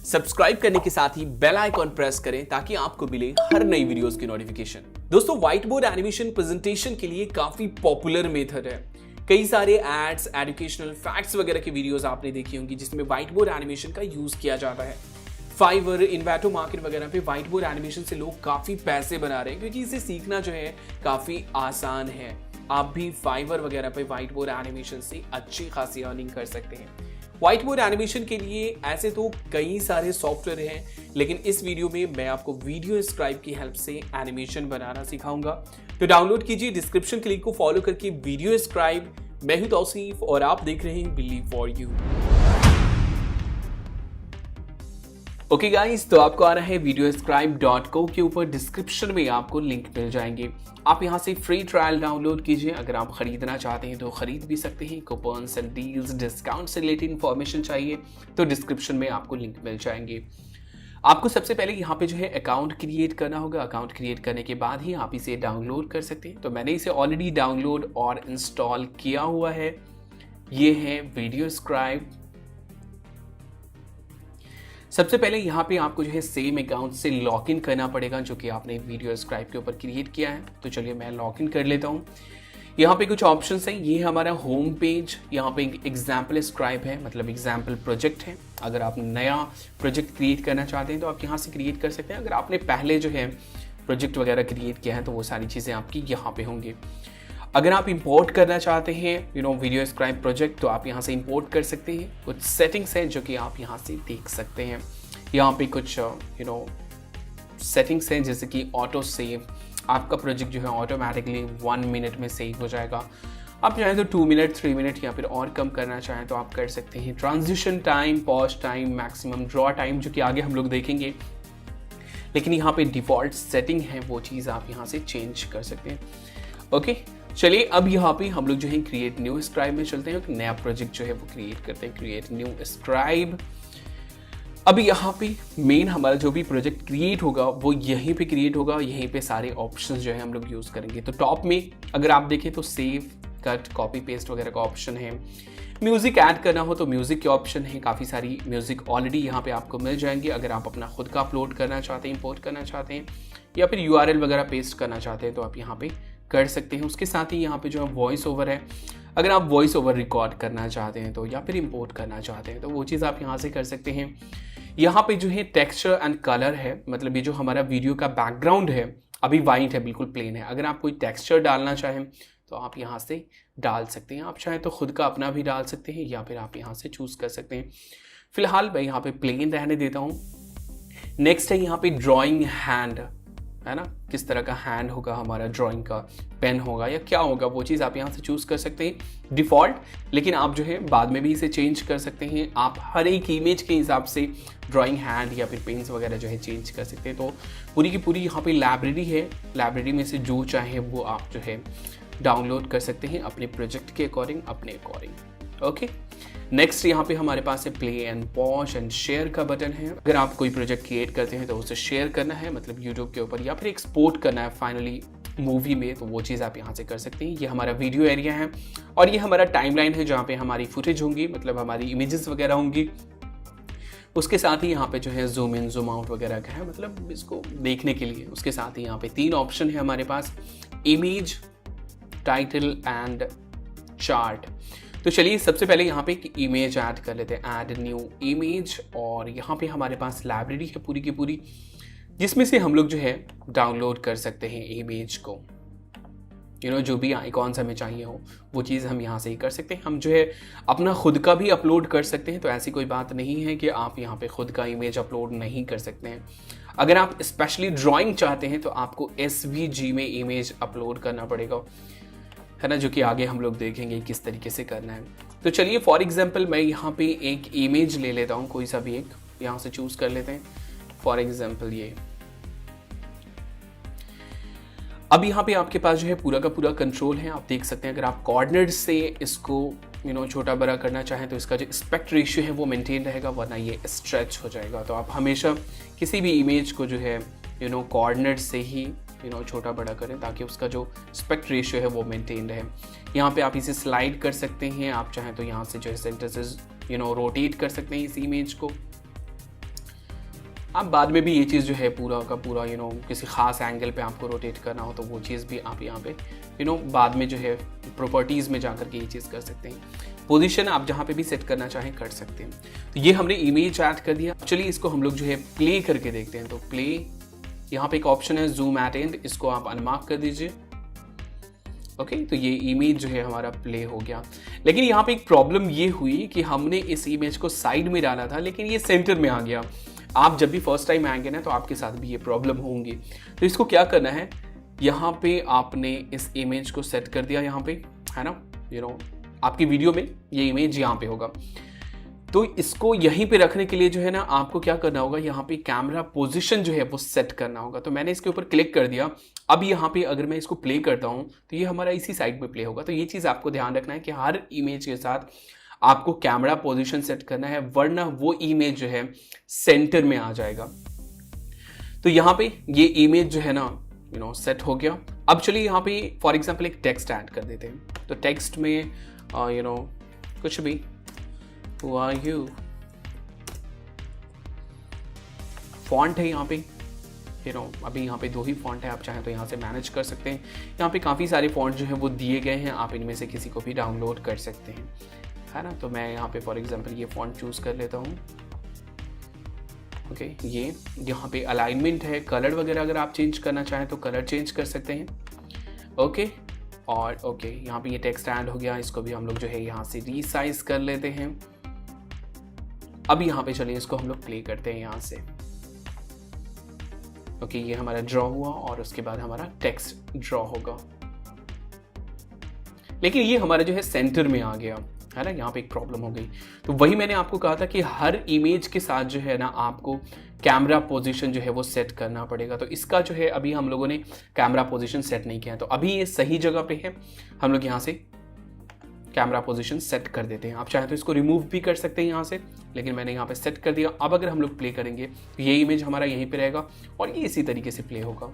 Subscribe करने के साथ ही बेल आइकॉन प्रेस करें ताकि आपको मिले हर नई वीडियोस की नोटिफिकेशन। दोस्तों, व्हाइट बोर्ड एनिमेशन प्रेजेंटेशन के लिए काफी पॉपुलर मेथड है। कई सारे एड्स, एजुकेशनल फैक्ट्स वगैरह की वीडियोस आपने देखी होंगी जिसमें व्हाइट बोर्ड एनिमेशन का यूज किया जाता है। फाइवर, इन्वेटो मार्केट वगैरह पे व्हाइट बोर्ड एनिमेशन से लोग काफी पैसे बना रहे हैं क्योंकि इसे सीखना जो है काफी आसान है। आप भी फाइवर वगैरह पे व्हाइट बोर्ड एनिमेशन से अच्छी खासी अर्निंग कर सकते हैं। व्हाइट बोर्ड एनिमेशन के लिए ऐसे तो कई सारे सॉफ्टवेयर हैं, लेकिन इस वीडियो में मैं आपको वीडियो स्क्राइब की हेल्प से एनिमेशन बनाना सिखाऊंगा। तो डाउनलोड कीजिए डिस्क्रिप्शन के लिंक को फॉलो करके वीडियो स्क्राइब। मैं हूं तौसीफ और आप देख रहे हैं believe for you. Okay guys, तो आपको आ रहा है videoscribe.co के ऊपर। डिस्क्रिप्शन में आपको लिंक मिल जाएंगे। आप यहां से फ्री ट्रायल डाउनलोड कीजिए। अगर आप खरीदना चाहते हैं तो खरीद भी सकते हैं। कूपन्स एंड डील्स, डिस्काउंट से रिलेटेड इन्फॉर्मेशन चाहिए तो डिस्क्रिप्शन में आपको लिंक मिल जाएंगे। आपको सबसे पहले यहाँ पे जो है अकाउंट क्रिएट करना होगा। अकाउंट क्रिएट करने के बाद ही आप इसे डाउनलोड कर सकते हैं। तो मैंने इसे ऑलरेडी डाउनलोड और इंस्टॉल किया हुआ है। ये है वीडियोस्क्राइब। सबसे पहले यहाँ पे आपको जो है सेम अकाउंट से लॉग इन करना पड़ेगा जो कि आपने वीडियोस्क्राइब के ऊपर क्रिएट किया है। तो चलिए मैं लॉग इन कर लेता हूँ। यहाँ पे कुछ ऑप्शंस हैं। ये हमारा होम पेज। यहाँ पे एग्जाम्पल स्क्राइब है, मतलब एग्जाम्पल प्रोजेक्ट है। अगर आप नया प्रोजेक्ट क्रिएट करना चाहते हैं तो आप यहाँ से क्रिएट कर सकते हैं। अगर आपने पहले जो है प्रोजेक्ट वगैरह क्रिएट किया है तो वो सारी चीज़ें आपकी यहाँ पे होंगी। अगर आप इंपोर्ट करना चाहते हैं वीडियोस्क्राइब प्रोजेक्ट, तो आप यहाँ से इंपोर्ट कर सकते हैं। कुछ सेटिंग्स हैं जो कि आप यहाँ से देख सकते हैं। यहाँ पे कुछ सेटिंग्स हैं जैसे कि ऑटो सेव। आपका प्रोजेक्ट जो है ऑटोमेटिकली 1 मिनट में सेव हो जाएगा। आप चाहें तो 2 मिनट, 3 मिनट या फिर और कम करना चाहें तो आप कर सकते हैं। Transition time, pause time, maximum draw time, जो कि आगे हम लोग देखेंगे, लेकिन यहाँ पे डिफ़ॉल्ट सेटिंग है, वो चीज़ आप यहाँ से चेंज कर सकते हैं। ओके, चलिए अब यहाँ पे हम लोग जो है क्रिएट न्यू स्क्राइब में चलते हैं। एक नया प्रोजेक्ट जो है वो क्रिएट करते हैं, क्रिएट न्यू स्क्राइब। अब यहाँ पे मेन हमारा जो भी प्रोजेक्ट क्रिएट होगा वो यहीं पे क्रिएट होगा। यहीं पे सारे ऑप्शंस जो है हम लोग यूज़ करेंगे। तो टॉप में अगर आप देखें तो सेव, कट, कॉपी पेस्ट वगैरह का ऑप्शन है। म्यूज़िक ऐड करना हो तो म्यूज़िक के ऑप्शन है। काफ़ी सारी म्यूज़िक ऑलरेडी यहाँ पे आपको मिल जाएंगे। अगर आप अपना खुद का अपलोड करना चाहते हैं, इंपोर्ट करना चाहते हैं या फिर URL वगैरह पेस्ट करना चाहते हैं तो आप यहाँ पे कर सकते हैं। उसके साथ ही यहाँ पे जो है वॉइस ओवर है। अगर आप वॉइस ओवर रिकॉर्ड करना चाहते हैं तो या फिर इंपोर्ट करना चाहते हैं तो वो चीज़ आप यहाँ से कर सकते हैं। यहाँ पे जो है टेक्सचर एंड कलर है, मतलब ये जो हमारा वीडियो का बैकग्राउंड है अभी वाइट है, बिल्कुल प्लेन है। अगर आप कोई टेक्सचर डालना चाहें तो आप यहाँ से डाल सकते हैं। आप चाहें तो खुद का अपना भी डाल सकते हैं या फिर आप यहाँ से चूज़ कर सकते हैं। फिलहाल मैं यहाँ पे प्लेन रहने देता हूँ। नेक्स्ट है यहाँ पे ड्रॉइंग हैंड, है ना, किस तरह का हैंड होगा हमारा, ड्राइंग का पेन होगा या क्या होगा, वो चीज़ आप यहाँ से चूज़ कर सकते हैं डिफ़ॉल्ट। लेकिन आप जो है बाद में भी इसे चेंज कर सकते हैं। आप हर एक इमेज के हिसाब से ड्राइंग हैंड या फिर पेन्स वगैरह जो है चेंज कर सकते हैं। तो पूरी की पूरी यहाँ पे लाइब्रेरी है। लाइब्रेरी में से जो चाहे वो आप जो है डाउनलोड कर सकते हैं अपने प्रोजेक्ट के अकॉर्डिंग, अपने अकॉर्डिंग। ओके, नेक्स्ट यहाँ पे हमारे पास है play and pause and share का बटन है। अगर आप कोई प्रोजेक्ट क्रिएट करते हैं तो उसे शेयर करना है, मतलब यूट्यूब के ऊपर, या फिर एक्सपोर्ट करना है फाइनली मूवी में, तो वो चीज़ आप यहाँ से कर सकते हैं। ये हमारा वीडियो एरिया है और ये हमारा टाइमलाइन है जहाँ पे हमारी फुटेज होंगी, मतलब हमारी इमेजेस वगैरह होंगी। उसके साथ ही यहाँ पे जो है जूम इन, जूम आउट वगैरह का है, मतलब इसको देखने के लिए। उसके साथ ही यहाँ पे 3 ऑप्शन है हमारे पास, इमेज, टाइटल एंड चार्ट। तो चलिए सबसे पहले यहाँ पे एक इमेज ऐड कर लेते हैं, ऐड न्यू इमेज। और यहाँ पे हमारे पास लाइब्रेरी है पूरी की पूरी, जिसमें से हम लोग जो है डाउनलोड कर सकते हैं इमेज को। जो भी आइकॉन्स हमें चाहिए हो वो चीज़ हम यहाँ से ही कर सकते हैं। हम जो है अपना खुद का भी अपलोड कर सकते हैं। तो ऐसी कोई बात नहीं है कि आप यहाँ पे खुद का इमेज अपलोड नहीं कर सकते हैं। अगर आप स्पेशली ड्राइंग चाहते हैं तो आपको SVG में इमेज अपलोड करना पड़ेगा, है ना, जो कि आगे हम लोग देखेंगे किस तरीके से करना है। तो चलिए फॉर एग्जांपल मैं यहाँ पे एक इमेज ले लेता हूँ, कोई सा भी एक यहाँ से चूज़ कर लेते हैं। फॉर एग्जांपल ये, अब यहाँ पे आपके पास जो है पूरा का पूरा कंट्रोल है। आप देख सकते हैं अगर आप कोऑर्डिनेट से इसको छोटा बड़ा करना चाहें तो इसका जो एस्पेक्ट रेशियो है वो मेंटेन रहेगा, वरना ये स्ट्रेच हो जाएगा। तो आप हमेशा किसी भी इमेज को जो है कोऑर्डिनेट से ही छोटा बड़ा करें ताकि उसका जो एस्पेक्ट रेशियो है वो मेंटेन रहे। यहाँ पे आप इसे स्लाइड कर सकते हैं। आप चाहें तो यहाँ से जो है सेंटर से रोटेट कर सकते हैं इस इमेज को। आप बाद में भी ये चीज़ जो है पूरा का पूरा किसी खास एंगल पे आपको रोटेट करना हो तो वो चीज़ भी आप यहाँ पे बाद में जो है प्रॉपर्टीज़ में जाकर के ये चीज़ कर सकते हैं। पोजीशन आप जहाँ पे भी सेट करना चाहें कर सकते हैं। तो ये हमने इमेज ऐड कर दिया। चलिए इसको हम लोग जो है प्ले करके देखते हैं। तो प्ले, यहाँ पे एक ऑप्शन है जूम एट एंड, इसको आप अनमार्क कर दीजिए। ओके, तो ये इमेज जो है हमारा प्ले हो गया। लेकिन यहाँ पे एक प्रॉब्लम ये हुई कि हमने इस इमेज को साइड में डाला था लेकिन ये सेंटर में आ गया। आप जब भी फर्स्ट टाइम आएंगे ना तो आपके साथ भी ये प्रॉब्लम होंगी। तो इसको क्या करना है, यहाँ पे आपने इस इमेज को सेट कर दिया, यहाँ पे है ना, आपकी वीडियो में ये इमेज यहाँ पे होगा। तो इसको यहीं पे रखने के लिए जो है ना आपको क्या करना होगा, यहाँ पे कैमरा पोजीशन जो है वो सेट करना होगा। तो मैंने इसके ऊपर क्लिक कर दिया। अब यहाँ पे अगर मैं इसको प्ले करता हूँ तो ये हमारा इसी साइड में प्ले होगा। तो ये चीज़ आपको ध्यान रखना है कि हर इमेज के साथ आपको कैमरा पोजीशन सेट करना है, वरना वो इमेज जो है सेंटर में आ जाएगा। तो यहाँ पे ये इमेज जो है ना सेट हो गया। अब चलिए यहाँ पे फॉर एग्जांपल एक टेक्स्ट ऐड कर देते हैं। तो टेक्स्ट में कुछ भी, Who are you? फॉन्ट है यहाँ पे, अभी यहाँ पे 2 ही फॉन्ट है, आप चाहें तो यहाँ से मैनेज कर सकते हैं। यहाँ पे काफ़ी सारे फॉन्ट जो है वो दिए गए हैं, आप इनमें से किसी को भी डाउनलोड कर सकते हैं, है ना। तो मैं यहाँ पे फॉर एग्जांपल ये फॉन्ट चूज़ कर लेता हूँ। ओके, ये यहाँ पे अलाइनमेंट है, कलर वगैरह अगर आप चेंज करना चाहें तो कलर चेंज कर सकते हैं। ओके, और ओके यहाँ पे ये टेक्स्ट ऐड हो गया, इसको भी हम लोग जो है यहाँ से रीसाइज कर लेते हैं। अब यहाँ पे चलिए इसको हम लोग प्ले करते हैं यहाँ से। ओके, ये हमारा ड्रॉ हुआ और उसके बाद हमारा टेक्स्ट ड्रॉ होगा, लेकिन ये हमारा जो है सेंटर में आ गया, है ना। यहाँ पे एक प्रॉब्लम हो गई। तो वही मैंने आपको कहा था कि हर इमेज के साथ जो है ना आपको कैमरा पोजीशन जो है वो सेट करना पड़ेगा। तो इसका जो है अभी हम लोगों ने कैमरा पोजीशन सेट नहीं किया है, तो अभी ये सही जगह पे है। हम लोग यहाँ से कैमरा पोजीशन सेट कर देते हैं। आप चाहें तो इसको रिमूव भी कर सकते हैं यहाँ से, लेकिन मैंने यहाँ पे सेट कर दिया। अब अगर हम लोग प्ले करेंगे तो ये इमेज हमारा यहीं पे रहेगा और ये इसी तरीके से प्ले होगा।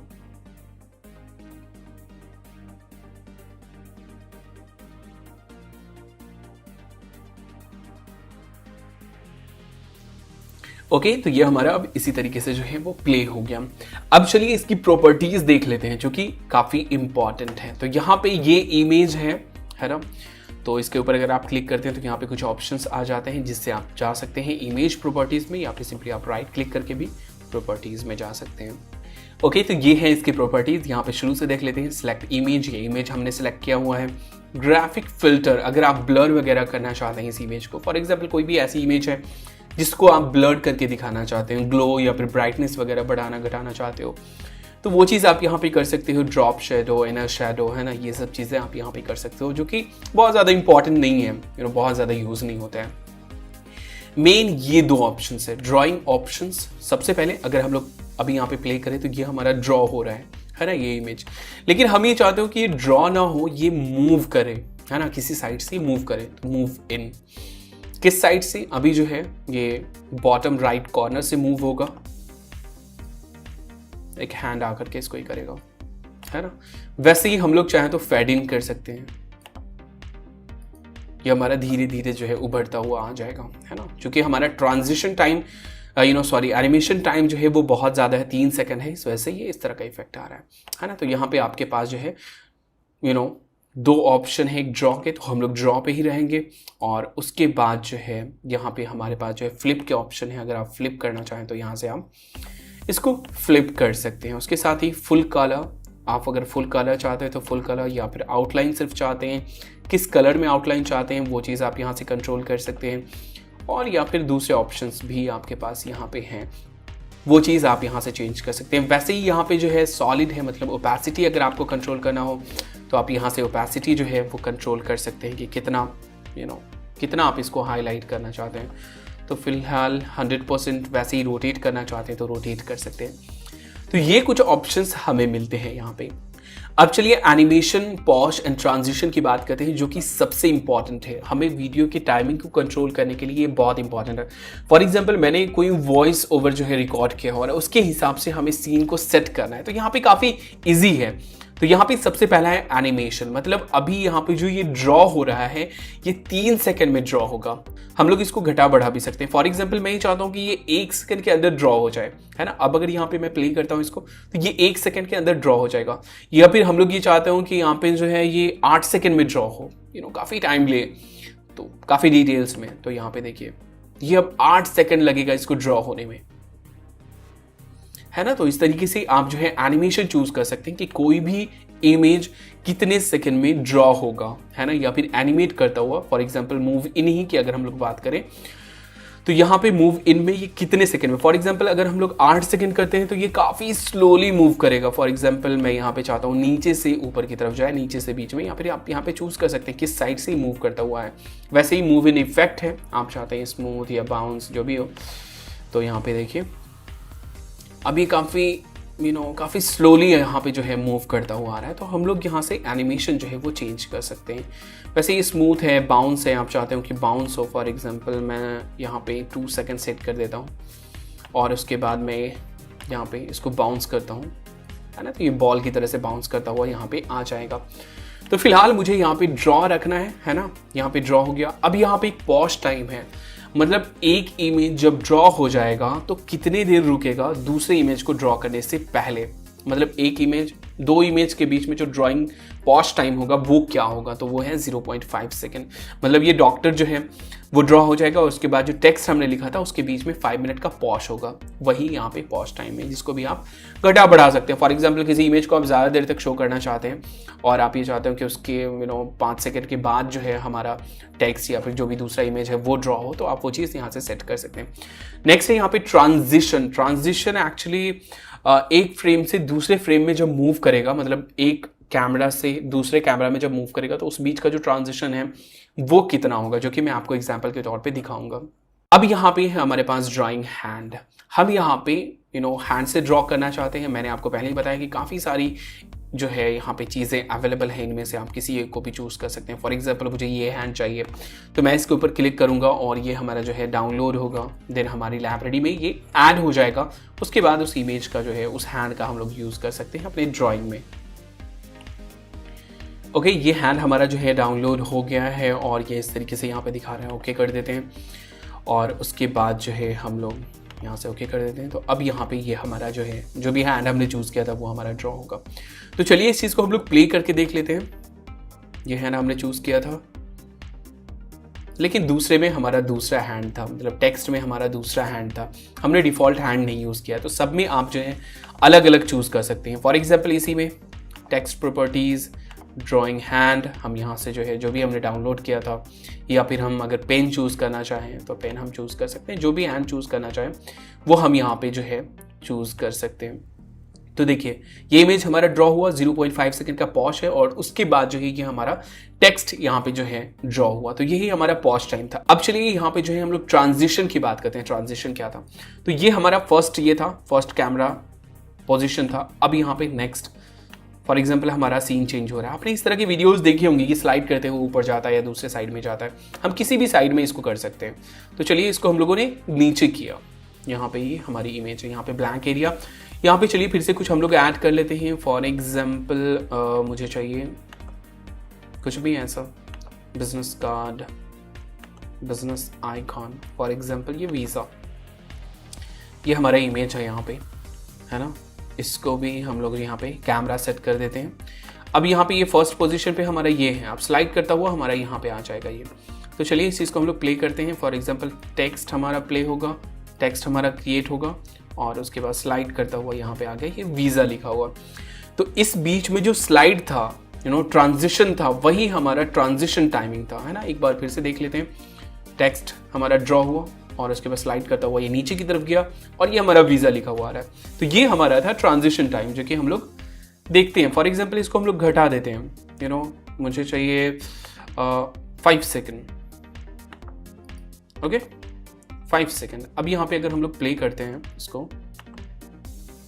ओके, तो ये हमारा अब इसी तरीके से जो है वो प्ले हो गया। अब चलिए इसकी प्रॉपर्टीज देख लेते हैं जो कि काफी इंपॉर्टेंट है। तो यहाँ पे ये इमेज है ना। तो इसके ऊपर अगर आप क्लिक करते हैं तो यहाँ पे कुछ ऑप्शंस आ जाते हैं जिससे आप जा सकते हैं इमेज प्रॉपर्टीज में, या फिर सिंपली आप राइट क्लिक करके भी प्रॉपर्टीज में जा सकते हैं। ओके, तो ये है इसकी प्रॉपर्टीज। यहाँ पे शुरू से देख लेते हैं। सिलेक्ट इमेज, ये इमेज हमने सेलेक्ट किया हुआ है। ग्राफिक फिल्टर, अगर आप ब्लर वगैरह करना चाहते हैं इस इमेज को, फॉर एग्जाम्पल कोई भी ऐसी इमेज है जिसको आप ब्लर करके दिखाना चाहते हैं, ग्लो या फिर ब्राइटनेस वगैरह बढ़ाना घटाना चाहते हो, तो वो चीज़ आप यहाँ पे कर सकते हो। ड्रॉप शेडो, इनर शेडो, है ना, ये सब चीज़ें आप यहाँ पे कर सकते हो, जो कि बहुत ज़्यादा इंपॉर्टेंट नहीं है, बहुत ज़्यादा यूज़ नहीं होता है। मेन ये 2 ऑप्शन है, ड्रॉइंग ऑप्शंस। सबसे पहले अगर हम लोग अभी यहाँ पे प्ले करें तो ये हमारा ड्रॉ हो रहा है ना, ये इमेज। लेकिन हम ये चाहते हो कि ये ड्रॉ ना हो, ये मूव करे, है ना, किसी साइड से मूव करे। तो मूव इन, किस साइड से, अभी जो है ये बॉटम राइट कॉर्नर से मूव होगा। एक हैंड आकर के इसको ही करेगा, है ना। वैसे ही हम लोग चाहें तो फेड इन कर सकते हैं, ये हमारा धीरे धीरे जो है उभरता हुआ आ जाएगा, है ना। क्योंकि हमारा ट्रांजिशन टाइम एनिमेशन टाइम जो है वो बहुत ज़्यादा है, 3 सेकंड है, इस वजह से ये इस तरह का इफेक्ट आ रहा है ना। तो यहाँ पे आपके पास जो है 2 ऑप्शन है एक ड्रॉ के, तो हम लोग ड्रॉ पे ही रहेंगे। और उसके बाद जो है यहाँ पे हमारे पास जो है फ्लिप के ऑप्शन है। अगर आप फ्लिप करना चाहें तो यहाँ से आप इसको फ्लिप कर सकते हैं। उसके साथ ही फुल कलर, आप अगर फुल कलर चाहते हैं तो फुल कलर, या फिर आउटलाइन सिर्फ चाहते हैं, किस कलर में आउटलाइन चाहते हैं वो चीज़ आप यहाँ से कंट्रोल कर सकते हैं। और या फिर दूसरे ऑप्शंस भी आपके पास यहाँ पे हैं, वो चीज़ आप यहाँ से चेंज कर सकते हैं। वैसे ही यहाँ पे जो है सॉलिड है, मतलब ओपेसिटी अगर आपको कंट्रोल करना हो तो आप यहाँ से ओपेसिटी जो है वो कंट्रोल कर सकते हैं कि कितना कितना आप इसको हाईलाइट करना चाहते हैं। तो फिलहाल 100%, वैसे ही रोटेट करना चाहते हैं तो रोटेट कर सकते हैं। तो ये कुछ ऑप्शंस हमें मिलते हैं यहाँ पे। अब चलिए एनिमेशन, पॉज एंड ट्रांजिशन की बात करते हैं, जो कि सबसे इंपॉर्टेंट है। हमें वीडियो की टाइमिंग को कंट्रोल करने के लिए ये बहुत इंपॉर्टेंट है। फॉर एग्जांपल मैंने कोई वॉइस ओवर जो है रिकॉर्ड किया हो रहा है, उसके हिसाब से हमें सीन को सेट करना है, तो यहाँ पे काफ़ी ईजी है। तो यहाँ पे सबसे पहला है एनिमेशन, मतलब अभी यहाँ पे जो ये ड्रॉ हो रहा है ये 3 सेकंड में ड्रॉ होगा। हम लोग इसको घटा बढ़ा भी सकते हैं। फॉर एग्जाम्पल मैं ये चाहता हूँ कि ये 1 सेकंड के अंदर ड्रॉ हो जाए, है ना। अब अगर यहाँ पे मैं प्ले करता हूँ इसको तो ये 1 सेकंड के अंदर ड्रॉ हो जाएगा। या फिर हम लोग ये चाहते हो कि यहाँ पे जो है ये 8 सेकंड में ड्रॉ हो, काफ़ी टाइम ले, तो काफ़ी डिटेल्स में। तो यहाँ पे देखिए ये अब 8 सेकंड लगेगा इसको ड्रॉ होने में, है ना। तो इस तरीके से आप जो है एनिमेशन चूज कर सकते हैं कि कोई भी इमेज कितने सेकंड में ड्रॉ होगा, है ना। या फिर एनिमेट करता हुआ, फॉर एग्जांपल मूव इन ही की अगर हम लोग बात करें तो यहाँ पे मूव इन में ये कितने सेकंड में, फॉर एग्जांपल अगर हम लोग 8 सेकंड करते हैं तो ये काफ़ी स्लोली मूव करेगा। फॉर एग्जांपल मैं यहाँ पे चाहता हूँ नीचे से ऊपर की तरफ जाए, नीचे से बीच में, या फिर आप यहाँ पे चूज कर सकते हैं किस साइड से मूव करता हुआ है। वैसे ही मूव इन इफेक्ट है, आप चाहते हैं स्मूथ या बाउंस जो भी हो। तो यहाँ पे देखिए अभी काफ़ी स्लोली यहाँ पे जो है मूव करता हुआ आ रहा है। तो हम लोग यहाँ से एनिमेशन जो है वो चेंज कर सकते हैं। वैसे ये स्मूथ है, बाउंस है, आप चाहते हो कि बाउंस हो, फॉर एग्जांपल मैं यहाँ पे 2 सेकंड सेट कर देता हूँ और उसके बाद मैं यहाँ पे इसको बाउंस करता हूँ, है ना। तो ये बॉल की तरह से बाउंस करता हुआ यहाँ पे आ जाएगा। तो फिलहाल मुझे यहाँ पे ड्रॉ रखना है ना। यहाँ पे ड्रॉ हो गया। अब यहाँ पे एक पॉज टाइम है, मतलब एक इमेज जब ड्रॉ हो जाएगा तो कितने देर रुकेगा दूसरे इमेज को ड्रॉ करने से पहले, मतलब एक इमेज 2 इमेज के बीच में जो ड्राइंग पॉज टाइम होगा वो क्या होगा, तो वो है 0.5 सेकेंड। मतलब ये डॉक्टर जो है वो ड्रॉ हो जाएगा और उसके बाद जो टेक्स्ट हमने लिखा था उसके बीच में 5 मिनट का पॉज होगा, वही यहाँ पे पॉज टाइम है, जिसको भी आप घटा बढ़ा सकते हैं। फॉर एग्जाम्पल किसी इमेज को आप ज़्यादा देर तक शो करना चाहते हैं और आप ये चाहते हो कि उसके 5 सेकेंड के बाद जो है हमारा टेक्स्ट या फिर जो भी दूसरा इमेज है वो ड्रॉ हो, तो आप वो चीज़ यहाँ से सेट कर सकते हैं। नेक्स्ट है यहाँ पे ट्रांजिशन। ट्रांजिशन एक्चुअली एक फ्रेम से दूसरे फ्रेम में जब मूव करेगा, मतलब एक कैमरा से दूसरे कैमरा में जब मूव करेगा तो उस बीच का जो ट्रांजिशन है वो कितना होगा, जो कि मैं आपको एग्जांपल के तौर पे दिखाऊंगा। अब यहाँ पे है हमारे पास ड्राइंग हैंड। हम यहाँ पे हैंड से ड्रॉ करना चाहते हैं। मैंने आपको पहले ही बताया कि काफ़ी सारी जो है यहाँ पे चीज़ें अवेलेबल है, इनमें से आप किसी एक को भी चूज़ कर सकते हैं। फॉर एग्जांपल मुझे ये हैंड चाहिए तो मैं इसके ऊपर क्लिक करूँगा और ये हमारा जो है डाउनलोड होगा, देन हमारी लाइब्रेरी में ये ऐड हो जाएगा। उसके बाद उस इमेज का जो है उस हैंड का हम लोग यूज़ कर सकते हैं अपने ड्राइंग में। ओके, ये हैंड हमारा जो है डाउनलोड हो गया है और ये इस तरीके से यहाँ पे दिखा रहा है। ओके कर देते हैं और उसके बाद जो है हम लोग यहाँ से ओके कर देते हैं। तो अब यहाँ पे ये हमारा जो है जो भी हैंड हमने चूज़ किया था वो हमारा ड्रॉ होगा। तो चलिए इस चीज़ को हम लोग प्ले करके देख लेते हैं। ये हैंड हमने चूज़ किया था, लेकिन दूसरे में हमारा दूसरा हैंड था, मतलब टेक्स्ट में हमारा दूसरा हैंड था। हमने डिफ़ॉल्ट हैंड नहीं यूज़ किया। तो सब में आप जो है अलग अलग चूज़ कर सकते हैं। फॉर एग्जाम्पल इसी में टेक्स्ट प्रॉपर्टीज़, ड्राइंग हैंड, हम यहाँ से जो है जो भी हमने डाउनलोड किया था, या फिर हम अगर पेन चूज़ करना चाहें तो पेन हम चूज़ कर सकते हैं। जो भी हैंड चूज़ करना चाहें वो हम यहाँ पे जो है चूज़ कर सकते हैं। तो देखिए ये इमेज हमारा ड्रॉ हुआ, 0.5 सेकंड का पॉज है और उसके बाद जो है ये हमारा टेक्स्ट यहाँ पे जो है ड्रॉ हुआ। तो यही हमारा पॉज टाइम था। अब चलिए यहाँ पे जो है हम लोग ट्रांजिशन की बात करते हैं। ट्रांजिशन क्या था, तो ये हमारा फर्स्ट कैमरा पोजिशन था। अब यहाँ पे नेक्स्ट फॉर एग्जाम्पल हमारा सीन चेंज हो रहा है। आपने इस तरह की वीडियोस देखी होंगी कि स्लाइड करते हुए ऊपर जाता है या दूसरे साइड में जाता है। हम किसी भी साइड में इसको कर सकते हैं। तो चलिए इसको हम लोगों ने नीचे किया। यहाँ पे ये हमारी इमेज है, यहाँ पे ब्लैंक एरिया। यहाँ पे चलिए फिर से कुछ हम लोग ऐड कर लेते हैं। फॉर एग्जाम्पल मुझे चाहिए कुछ भी ऐसा, business card, business icon, for example ये वीज़ा, ये हमारा इमेज है यहाँ पे, है ना। इसको भी हम लोग यहाँ पे कैमरा सेट कर देते हैं। अब यहाँ पे ये फर्स्ट पोजीशन पे हमारा ये है, अब स्लाइड करता हुआ हमारा यहाँ पे आ जाएगा ये। तो चलिए इस चीज़ को हम लोग प्ले करते हैं। फॉर एग्जांपल टेक्स्ट हमारा प्ले होगा, टेक्स्ट हमारा क्रिएट होगा और उसके बाद स्लाइड करता हुआ यहाँ पे आ गया ये वीज़ा लिखा हुआ। तो इस बीच में जो स्लाइड था, ट्रांजिशन था, वही हमारा ट्रांजिशन टाइमिंग था, है ना। एक बार फिर से देख लेते हैं। टेक्स्ट हमारा ड्रॉ हुआ और उसके बाद स्लाइड करता हुआ ये नीचे की तरफ गया और ये हमारा वीज़ा लिखा हुआ आ रहा है। तो ये हमारा था ट्रांजिशन टाइम, जो कि हम लोग देखते हैं। फॉर एग्जांपल इसको हम लोग घटा देते हैं। मुझे चाहिए 5 सेकेंड। Okay, 5 second. अब यहाँ पे अगर हम लोग प्ले करते हैं इसको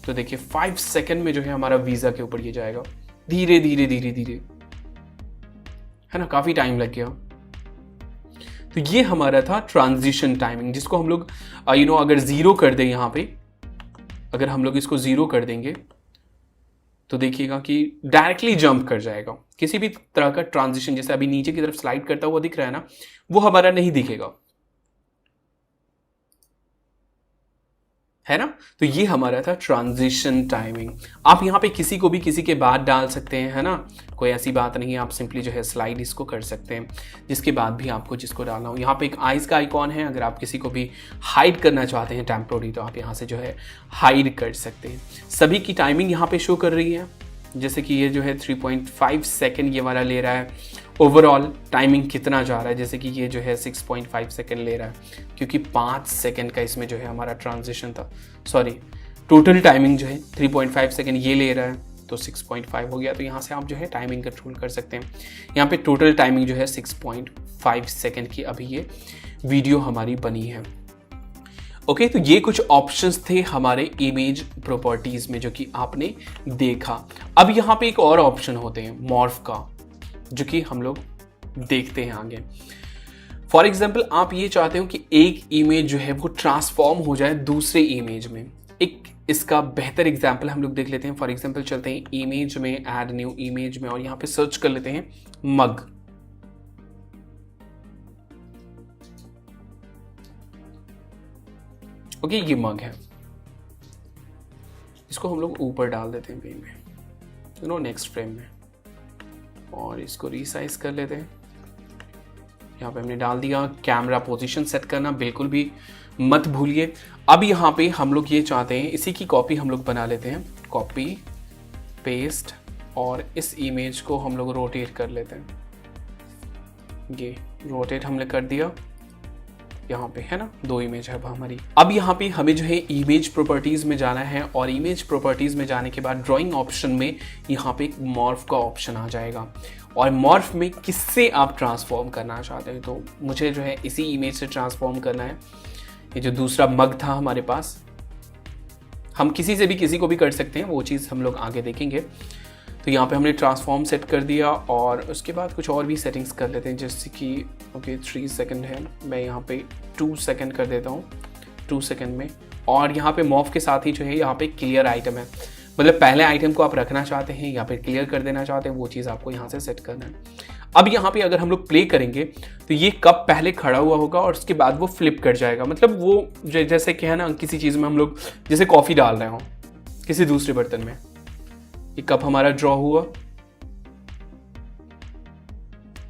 तो देखिए 5 सेकेंड में जो है हमारा वीज़ा के ऊपर ये जाएगा, धीरे धीरे धीरे धीरे, है ना। काफ़ी टाइम लग गया। तो ये हमारा था ट्रांजिशन टाइमिंग, जिसको हम लोग अगर 0 कर दें, यहाँ पे अगर हम लोग इसको 0 कर देंगे तो देखिएगा कि डायरेक्टली जंप कर जाएगा। किसी भी तरह का ट्रांजिशन, जैसे अभी नीचे की तरफ स्लाइड करता हुआ दिख रहा है ना, वो हमारा नहीं दिखेगा, है ना। तो ये हमारा था ट्रांजिशन टाइमिंग। आप यहाँ पे किसी को भी किसी के बाद डाल सकते हैं, है ना, कोई ऐसी बात नहीं है। आप सिंपली जो है स्लाइड इसको कर सकते हैं, जिसके बाद भी आपको जिसको डालना हो। यहाँ पे एक आइज़ का आइकॉन है, अगर आप किसी को भी हाइड करना चाहते हैं टेम्पोररी, तो आप यहाँ से जो है हाइड कर सकते हैं। सभी की टाइमिंग यहाँ पे शो कर रही है, जैसे कि ये जो है 3.5 सेकेंड ये वाला ले रहा है। ओवरऑल टाइमिंग कितना जा रहा है, जैसे कि ये जो है 6.5 सेकेंड ले रहा है, क्योंकि 5 सेकेंड का इसमें जो है हमारा ट्रांजिशन था। सॉरी, टोटल टाइमिंग जो है 3.5 सेकेंड ये ले रहा है, तो 6.5 हो गया। तो यहाँ से आप जो है टाइमिंग कंट्रोल कर सकते हैं। यहाँ पे टोटल टाइमिंग जो है 6.5 सेकेंड की अभी ये वीडियो हमारी बनी है। ओके, तो ये कुछ ऑप्शंस थे हमारे इमेज प्रॉपर्टीज में जो कि आपने देखा। अब यहाँ पे एक और ऑप्शन होते हैं मॉर्फ का, जो कि हम लोग देखते हैं आगे। फॉर एग्जाम्पल, आप ये चाहते हो कि एक इमेज जो है वो ट्रांसफॉर्म हो जाए दूसरे इमेज में। एक इसका बेहतर एग्जाम्पल हम लोग देख लेते हैं। फॉर एग्जाम्पल चलते हैं इमेज में, ऐड न्यू इमेज में, और यहाँ पे सर्च कर लेते हैं मग। ओके, ये मग है, इसको हम लोग ऊपर डाल देते हैं पेन में, नेक्स्ट फ्रेम में, और इसको रीसाइज कर लेते हैं। यहाँ पे हमने डाल दिया। कैमरा पोजीशन सेट करना बिल्कुल भी मत भूलिए। अब यहाँ पे हम लोग ये चाहते हैं, इसी की कॉपी हम लोग बना लेते हैं, कॉपी पेस्ट, और इस इमेज को हम लोग रोटेट कर लेते हैं। ये रोटेट हमने कर दिया यहाँ पे, है ना, 2 इमेज है हमारी। अब यहाँ पे हमें जो है इमेज प्रॉपर्टीज में जाना है, और इमेज प्रॉपर्टीज में जाने के बाद ड्राइंग ऑप्शन में यहाँ पे एक मॉर्फ का ऑप्शन आ जाएगा, और मॉर्फ में किससे आप ट्रांसफॉर्म करना चाहते हैं। तो मुझे जो है इसी इमेज से ट्रांसफॉर्म करना है। ये जो दूसरा मग था हमारे पास, हम किसी से भी किसी को भी कर सकते हैं, वो चीज़ हम लोग आगे देखेंगे। तो यहाँ पे हमने ट्रांसफॉर्म सेट कर दिया, और उसके बाद कुछ और भी सेटिंग्स कर लेते हैं, जैसे कि ओके 3 सेकेंड है, मैं यहाँ पे 2 सेकेंड कर देता हूँ, 2 सेकेंड में। और यहाँ पे मॉर्फ के साथ ही जो है यहाँ पे क्लियर आइटम है, मतलब पहले आइटम को आप रखना चाहते हैं या फिर क्लियर कर देना चाहते हैं, वो चीज़ आपको यहाँ से सेट करना है। अब यहाँ पे अगर हम लोग प्ले करेंगे तो ये कप पहले खड़ा हुआ होगा और उसके बाद वो फ्लिप कर जाएगा। मतलब वो जैसे कि है ना, किसी चीज़ में हम लोग जैसे कॉफ़ी डाल रहे हो किसी दूसरे बर्तन में, ये कप हमारा ड्रॉ हुआ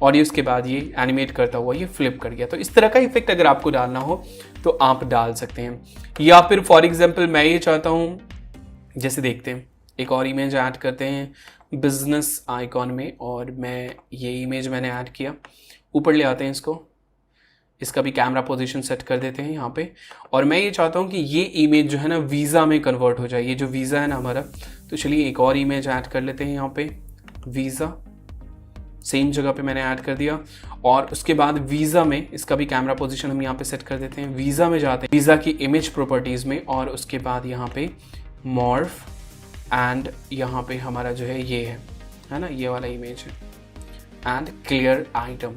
और ये उसके बाद ये एनिमेट करता हुआ ये फ्लिप कर गया। तो इस तरह का इफेक्ट अगर आपको डालना हो तो आप डाल सकते हैं। या फिर फॉर एग्जांपल मैं ये चाहता हूँ, जैसे देखते हैं एक और इमेज ऐड करते हैं बिजनेस आइकॉन में, और मैं ये इमेज मैंने ऐड किया, ऊपर ले आते हैं इसको, इसका भी कैमरा पोजीशन सेट कर देते हैं यहाँ पे। और मैं ये चाहता हूँ कि ये इमेज जो है ना वीज़ा में कन्वर्ट हो जाए, ये जो वीज़ा है ना हमारा। तो चलिए एक और इमेज ऐड कर लेते हैं यहाँ पे, वीज़ा सेम जगह पे मैंने ऐड कर दिया। और उसके बाद वीज़ा में इसका भी कैमरा पोजीशन हम यहाँ पे सेट कर देते हैं। वीज़ा में जाते हैं, वीज़ा की इमेज प्रॉपर्टीज़ में, और उसके बाद यहाँ पे मॉर्फ, एंड यहाँ पे हमारा जो है ये है ना, ये वाला इमेज है, एंड क्लियर आइटम।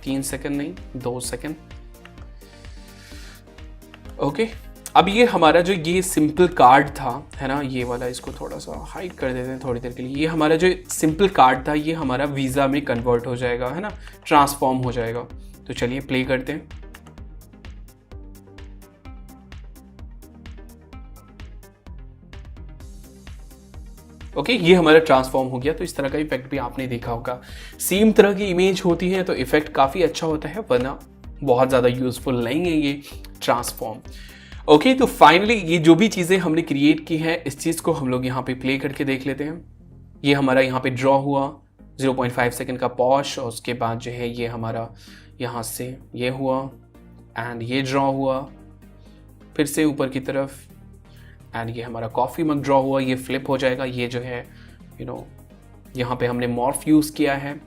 3 सेकंड नहीं, 2 सेकंड। ओके, अब ये हमारा जो ये सिंपल कार्ड था, है ना, ये वाला, इसको थोड़ा सा हाइड कर देते हैं थोड़ी देर के लिए। ये हमारा जो सिंपल कार्ड था ये हमारा वीज़ा में कन्वर्ट हो जाएगा, है ना, ट्रांसफॉर्म हो जाएगा। तो चलिए प्ले करते हैं। ओके, ये हमारा ट्रांसफॉर्म हो गया। तो इस तरह का इफेक्ट भी आपने देखा होगा। सेम तरह की इमेज होती है तो इफेक्ट काफ़ी अच्छा होता है, वरना बहुत ज़्यादा यूजफुल नहीं है ये ट्रांसफॉर्म। ओके, तो फाइनली ये जो भी चीज़ें हमने क्रिएट की है, इस चीज़ को हम लोग यहाँ पे प्ले करके देख लेते हैं। ये हमारा यहाँ पे ड्रॉ हुआ 0.5 सेकेंड का पॉश, और उसके बाद जो है ये हमारा यहाँ से ये हुआ, एंड ये ड्रॉ हुआ फिर से ऊपर की तरफ, एंड ये हमारा कॉफ़ी मग ड्रॉ हुआ, ये फ्लिप हो जाएगा। ये जो है यहाँ पे हमने मॉर्फ यूज़ किया है,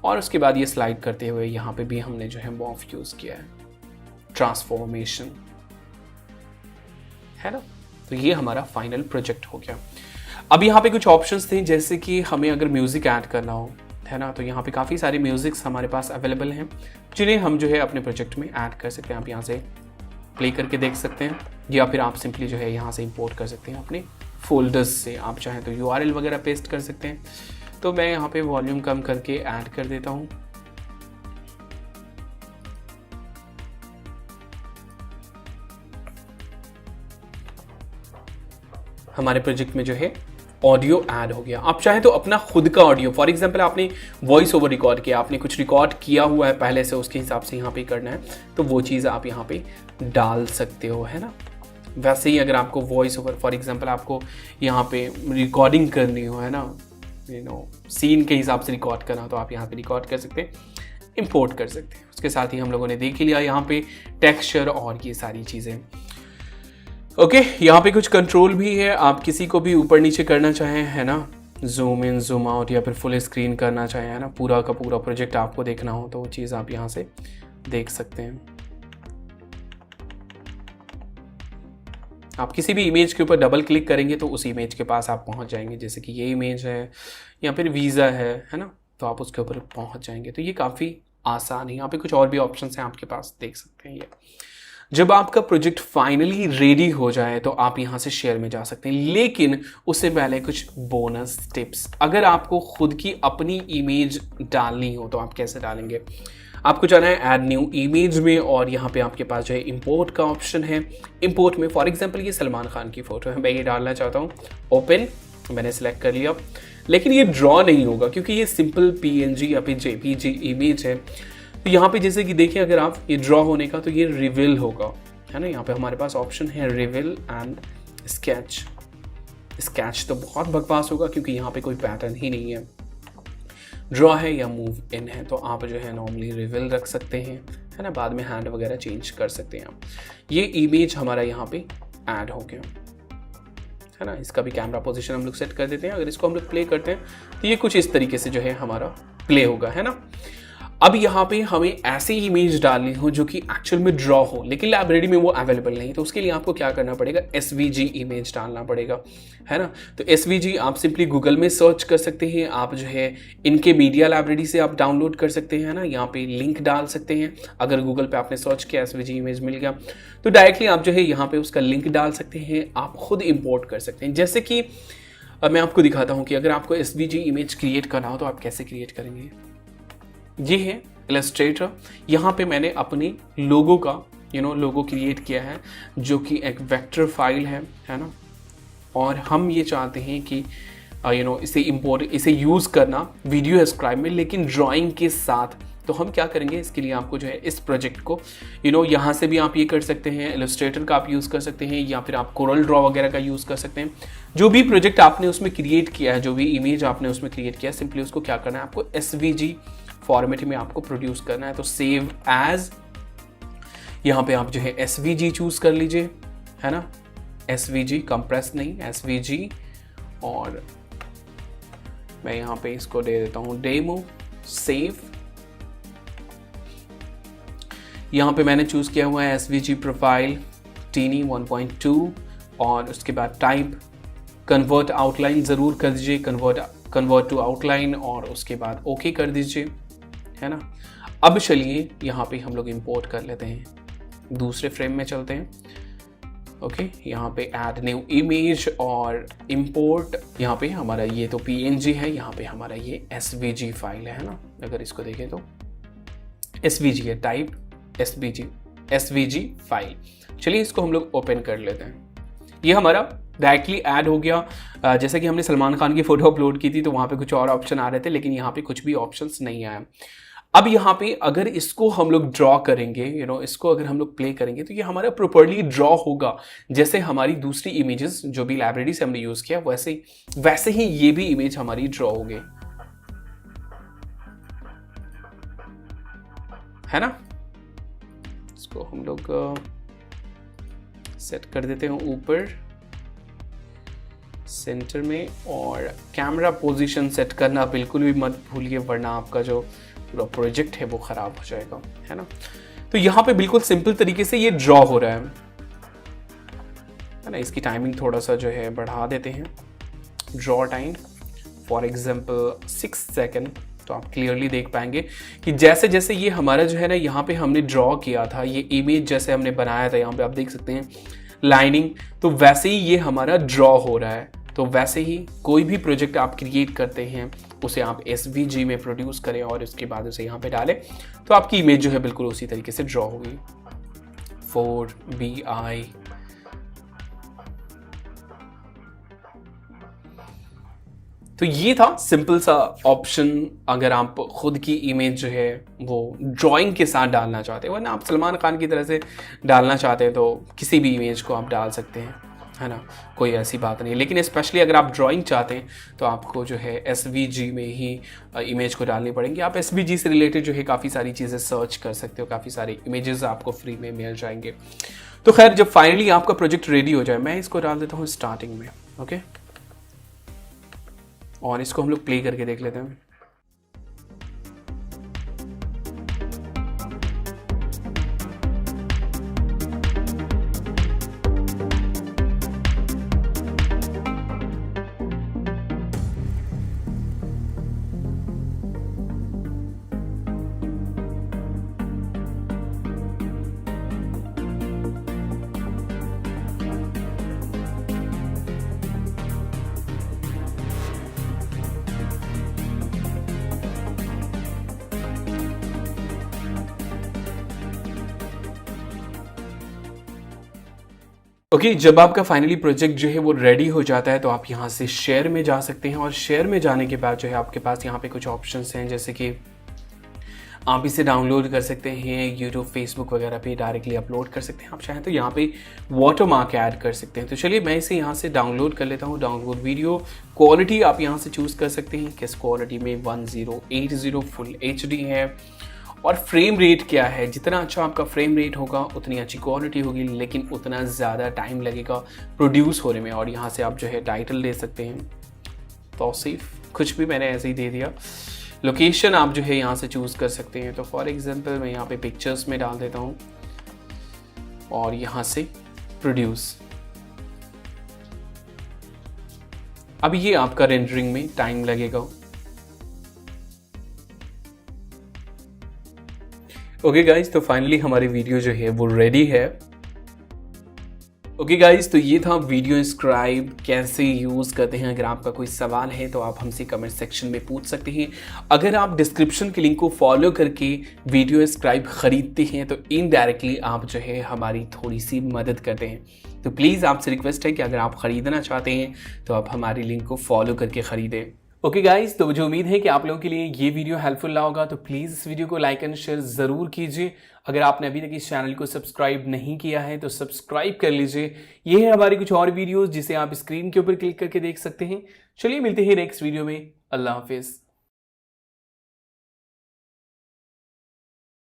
और उसके बाद ये स्लाइड करते हुए यहाँ पे भी हमने जो है मॉर्फ यूज़ किया है, ट्रांसफॉर्मेशन, है ना। तो ये हमारा फाइनल प्रोजेक्ट हो गया। अब यहाँ पे कुछ ऑप्शंस थे, जैसे कि हमें अगर म्यूज़िक ऐड करना हो, है ना, तो यहाँ पे काफ़ी सारे म्यूज़िक्स हमारे पास अवेलेबल हैं, जिन्हें हम जो है अपने प्रोजेक्ट में ऐड कर सकते हैं। आप यहाँ से प्ले करके देख सकते हैं, या फिर आप सिंपली जो है यहाँ से इंपोर्ट कर सकते हैं अपने फोल्डर्स से आप चाहें तो URL वगैरह पेस्ट कर सकते हैं। तो मैं यहाँ पे वॉल्यूम कम करके ऐड कर देता हूँ। हमारे प्रोजेक्ट में जो है ऑडियो ऐड हो गया। आप चाहें तो अपना खुद का ऑडियो, फॉर एग्जांपल आपने वॉइस ओवर रिकॉर्ड किया, आपने कुछ रिकॉर्ड किया हुआ है पहले से, उसके हिसाब से यहाँ पे करना है तो वो चीज़ आप यहाँ पे डाल सकते हो, है ना। वैसे ही अगर आपको वॉइस ओवर, फॉर एग्जांपल आपको यहाँ पे रिकॉर्डिंग करनी हो, है ना, सीन के हिसाब से रिकॉर्ड करना हो तो आप यहाँ पे रिकॉर्ड कर सकते हैं, इंपोर्ट कर सकते हैं। उसके साथ ही हम लोगों ने देख लिया यहाँ पे टेक्सचर और ये सारी चीज़ें। ओके, यहाँ पे कुछ कंट्रोल भी है, आप किसी को भी ऊपर नीचे करना चाहें, है ना, जूम इन जूम आउट या फिर फुल स्क्रीन करना चाहें, है ना, पूरा का पूरा प्रोजेक्ट आपको देखना हो तो वो चीज़ आप यहाँ से देख सकते हैं। आप किसी भी इमेज के ऊपर डबल क्लिक करेंगे तो उस इमेज के पास आप पहुँच जाएंगे, जैसे कि ये इमेज है या फिर वीज़ा है ना, तो आप उसके ऊपर पहुँच जाएंगे। तो ये काफ़ी आसान है। यहाँ पे कुछ और भी ऑप्शन हैं आपके पास, देख सकते हैं ये। जब आपका प्रोजेक्ट फाइनली रेडी हो जाए तो आप यहाँ से शेयर में जा सकते हैं, लेकिन उससे पहले कुछ बोनस टिप्स। अगर आपको खुद की अपनी इमेज डालनी हो तो आप कैसे डालेंगे? आपको जाना है ऐड न्यू इमेज में और यहाँ पे आपके पास जो है इंपोर्ट का ऑप्शन है। इंपोर्ट में फॉर एग्जांपल ये सलमान खान की फ़ोटो है, मैं ये डालना चाहता हूँ। ओपन, मैंने सेलेक्ट कर लिया, लेकिन ये ड्रॉ नहीं होगा क्योंकि ये सिंपल PNG या फिर JPG इमेज है। तो यहाँ पे जैसे कि देखिए, अगर आप ये ड्रॉ होने का तो ये रिवील होगा, है ना। यहाँ पे हमारे पास ऑप्शन है रिवील एंड स्केच। स्केच तो बहुत बकवास होगा क्योंकि यहाँ पे कोई पैटर्न ही नहीं है। ड्रॉ है या मूव इन है तो आप जो है नॉर्मली रिवील रख सकते हैं, है ना, बाद में हैंड वगैरह चेंज कर सकते हैं आप। ये इमेज हमारा यहाँ पे ऐड हो गया, है ना। इसका भी कैमरा पोजीशन हम लोग सेट कर देते हैं। अगर इसको हम लोग प्ले करते हैं तो ये कुछ इस तरीके से जो है हमारा प्ले होगा, है ना। अब यहाँ पे हमें ऐसी इमेज डालनी हो जो कि एक्चुअल में ड्रॉ हो, लेकिन लाइब्रेरी में वो अवेलेबल नहीं, तो उसके लिए आपको क्या करना पड़ेगा, SVG इमेज डालना पड़ेगा, है ना। तो SVG आप सिंपली गूगल में सर्च कर सकते हैं, आप जो है इनके मीडिया लाइब्रेरी से आप डाउनलोड कर सकते हैं ना। यहाँ पे लिंक डाल सकते हैं, अगर गूगल पे आपने सर्च किया SVG इमेज मिल गया तो डायरेक्टली आप जो है यहाँ पे उसका लिंक डाल सकते हैं, आप खुद इम्पोर्ट कर सकते हैं। जैसे कि अब मैं आपको दिखाता हूँ कि अगर आपको SVG इमेज क्रिएट करना हो तो आप कैसे क्रिएट करेंगे। ये है इलस्ट्रेटर, यहाँ पे मैंने अपने लोगो का लोगो क्रिएट किया है जो कि एक वेक्टर फाइल है ना। और हम ये चाहते हैं कि इसे यूज़ करना वीडियो स्क्राइब में, लेकिन ड्राइंग के साथ। तो हम क्या करेंगे, इसके लिए आपको जो है इस प्रोजेक्ट को यहाँ से भी आप ये कर सकते हैं, इलस्ट्रेटर का आप यूज़ कर सकते हैं या फिर आप कोरल ड्रॉ वगैरह का यूज़ कर सकते हैं। जो भी प्रोजेक्ट आपने उसमें क्रिएट किया है, जो भी इमेज आपने उसमें क्रिएट किया है, सिंपली उसको क्या करना है, आपको SVG फॉर्मेट में आपको प्रोड्यूस करना है। तो सेव एज, यहाँ पे आप जो है SVG चूज कर लीजिए, है ना। SVG, कंप्रेस नहीं, SVG। और मैं यहाँ पे इसको दे देता हूँ डेमो, सेव। यहाँ पे मैंने चूज किया हुआ है SVG प्रोफाइल टीनी 1.2 और उसके बाद टाइप कन्वर्ट आउटलाइन ज़रूर कर दीजिए, कन्वर्ट टू आउटलाइन, और उसके बाद ओके कर दीजिए, है ना। अब चलिए यहाँ पे हम लोग इंपोर्ट कर लेते हैं, दूसरे फ्रेम में चलते हैं। ओके, यहाँ पे ऐड न्यू इमेज और इंपोर्ट। यहाँ पे हमारा ये तो PNG है, यहाँ पे हमारा ये SVG फाइल है ना। अगर इसको देखें तो SVG है, टाइप SVG फाइल। चलिए इसको हम लोग ओपन कर लेते हैं। ये हमारा डायरेक्टली ऐड हो गया। जैसे कि हमने सलमान खान की फ़ोटो अपलोड की थी तो वहाँ पे कुछ और ऑप्शन आ रहे थे, लेकिन यहाँ पे कुछ भी ऑप्शंस नहीं आया। अब यहाँ पे अगर इसको हम लोग ड्रॉ करेंगे, इसको अगर हम लोग प्ले करेंगे तो ये हमारा प्रॉपर्ली ड्रॉ होगा, जैसे हमारी दूसरी इमेजेस जो भी लाइब्रेरी से हमने यूज़ किया वैसे ही ये भी इमेज हमारी ड्रॉ होगी, है ना। इसको हम लोग सेट कर देते हैं ऊपर सेंटर में, और कैमरा पोजीशन सेट करना बिल्कुल भी मत भूलिए, वरना आपका जो पूरा प्रोजेक्ट है वो ख़राब हो जाएगा, है ना। तो यहाँ पे बिल्कुल सिंपल तरीके से ये ड्रॉ हो रहा है ना। इसकी टाइमिंग थोड़ा सा जो है बढ़ा देते हैं, draw time for example 6 second, तो आप क्लियरली देख पाएंगे कि जैसे जैसे ये हमारा जो है ना, यहाँ पे हमने ड्रॉ किया था, ये इमेज जैसे हमने बनाया था, यहाँ पे आप देख सकते हैं लाइनिंग, तो वैसे ही ये हमारा ड्रॉ हो रहा है तो वैसे ही कोई भी प्रोजेक्ट आप क्रिएट करते हैं उसे आप SVG में प्रोड्यूस करें और उसके बाद उसे यहाँ पे डालें, तो आपकी इमेज जो है बिल्कुल उसी तरीके से ड्रॉ होगी। 4BI तो ये था सिंपल सा ऑप्शन अगर आप खुद की इमेज जो है वो ड्राइंग के साथ डालना चाहते हैं, वरना आप सलमान खान की तरह से डालना चाहते हैं तो किसी भी इमेज को आप डाल सकते हैं, है ना, कोई ऐसी बात नहीं। लेकिन स्पेशली अगर आप ड्राइंग चाहते हैं तो आपको जो है SVG में ही इमेज को डालनी पड़ेंगी। आप SVG से रिलेटेड जो है काफ़ी सारी चीज़ें सर्च कर सकते हो, काफ़ी सारे इमेजेस आपको फ्री में मिल जाएंगे। तो खैर जब फाइनली आपका प्रोजेक्ट रेडी हो जाए, मैं इसको डाल देता हूँ स्टार्टिंग में, ओके, और इसको हम लोग प्ले करके देख लेते हैं। ओके, जब आपका फाइनली प्रोजेक्ट जो है वो रेडी हो जाता है तो आप यहाँ से शेयर में जा सकते हैं, और शेयर में जाने के बाद जो है आपके पास यहाँ पे कुछ ऑप्शंस हैं, जैसे कि आप इसे डाउनलोड कर सकते हैं, यूट्यूब, फेसबुक वगैरह पे डायरेक्टली अपलोड कर सकते हैं। आप चाहें तो यहाँ पे वाटरमार्क ऐड कर सकते हैं। तो चलिए मैं इसे यहाँ से डाउनलोड कर लेता हूँ। डाउनलोड वीडियो क्वालिटी आप यहाँ से चूज़ कर सकते हैं, किस क्वालिटी में, 1080 फुल HD है, और फ्रेम रेट क्या है। जितना अच्छा आपका फ्रेम रेट होगा उतनी अच्छी क्वालिटी होगी, लेकिन उतना ज़्यादा टाइम लगेगा प्रोड्यूस होने में। और यहाँ से आप जो है टाइटल दे सकते हैं, तौसीफ, कुछ भी मैंने ऐसे ही दे दिया। लोकेशन आप जो है यहाँ से चूज़ कर सकते हैं। तो फॉर एग्जांपल मैं यहाँ पे पिक्चर्स में डाल देता हूँ और यहाँ से प्रोड्यूस। अब ये आपका रेंडरिंग में टाइम लगेगा। ओके गाइज, तो फाइनली हमारी वीडियो जो है वो रेडी है। ओके गाइज, तो ये था वीडियो स्क्राइब कैसे यूज़ करते हैं। अगर आपका कोई सवाल है तो आप हमसे कमेंट सेक्शन में पूछ सकते हैं। अगर आप डिस्क्रिप्शन के लिंक को फॉलो करके वीडियो स्क्राइब खरीदते हैं तो इनडायरेक्टली आप जो है हमारी थोड़ी सी मदद करते हैं। तो प्लीज़ आपसे रिक्वेस्ट है कि अगर आप ख़रीदना चाहते हैं तो आप हमारी लिंक को फॉलो करके ख़रीदें। ओके गाइज, तो मुझे उम्मीद है कि आप लोगों के लिए ये वीडियो हेल्पफुल रहा होगा। तो प्लीज़ इस वीडियो को लाइक एंड शेयर ज़रूर कीजिए। अगर आपने अभी तक इस चैनल को सब्सक्राइब नहीं किया है तो सब्सक्राइब कर लीजिए। ये है हमारी कुछ और वीडियोस जिसे आप स्क्रीन के ऊपर क्लिक करके देख सकते हैं। चलिए मिलते हैं नेक्स्ट वीडियो में। अल्लाह हाफिज़।